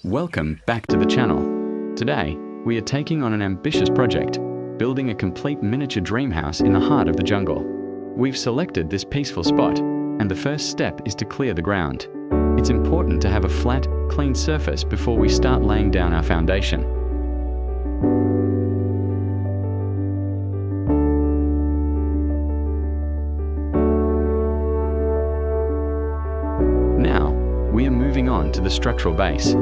Welcome back to the channel. Today, we are taking on an ambitious project, building a complete miniature dream house in the heart of the jungle. We've selected this peaceful spot, and the first step is to clear the ground. It's important to have a flat, clean surface before we start laying down our foundation. Now, we are moving on to the structural base.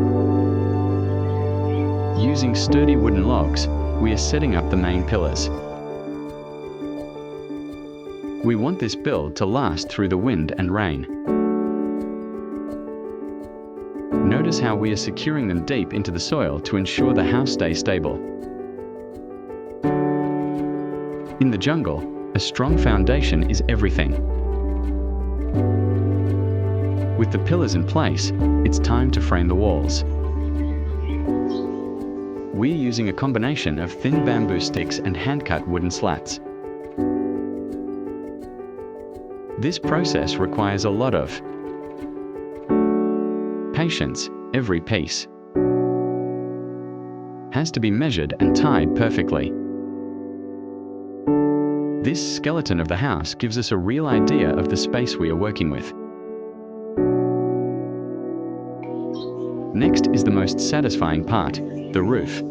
Using sturdy wooden logs, we are setting up the main pillars. We want this build to last through the wind and rain. Notice how we are securing them deep into the soil to ensure the house stays stable. In the jungle, a strong foundation is everything. With the pillars in place, it's time to frame the walls. We're using a combination of thin bamboo sticks and hand-cut wooden slats. This process requires a lot of patience. Every piece has to be measured and tied perfectly. This skeleton of the house gives us a real idea of the space we are working with. Next is the most satisfying part, the roof.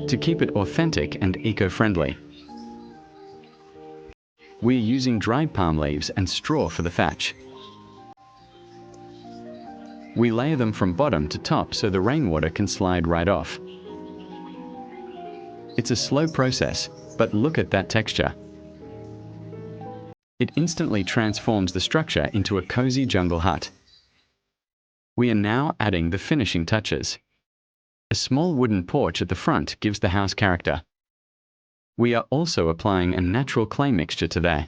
To keep it authentic and eco-friendly, we're using dried palm leaves and straw for the thatch. We layer them from bottom to top so the rainwater can slide right off. It's a slow process, but look at that texture. It instantly transforms the structure into a cozy jungle hut. We are now adding the finishing touches. A small wooden porch at the front gives the house character. We are also applying a natural clay mixture to there.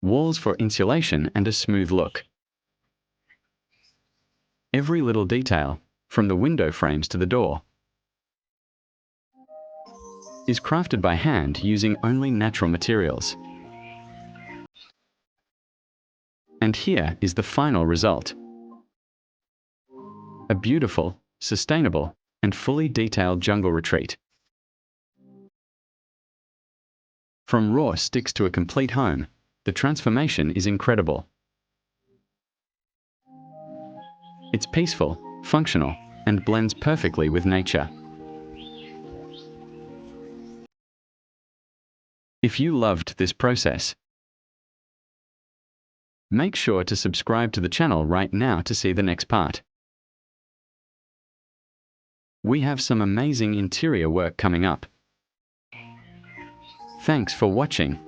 Walls for insulation and a smooth look. Every little detail, from the window frames to the door, is crafted by hand using only natural materials. And here is the final result. A beautiful, sustainable, and fully detailed jungle retreat. From raw sticks to a complete home, the transformation is incredible. It's peaceful, functional, and blends perfectly with nature. If you loved this process, make sure to subscribe to the channel right now to see the next part. We have some amazing interior work coming up. Thanks for watching.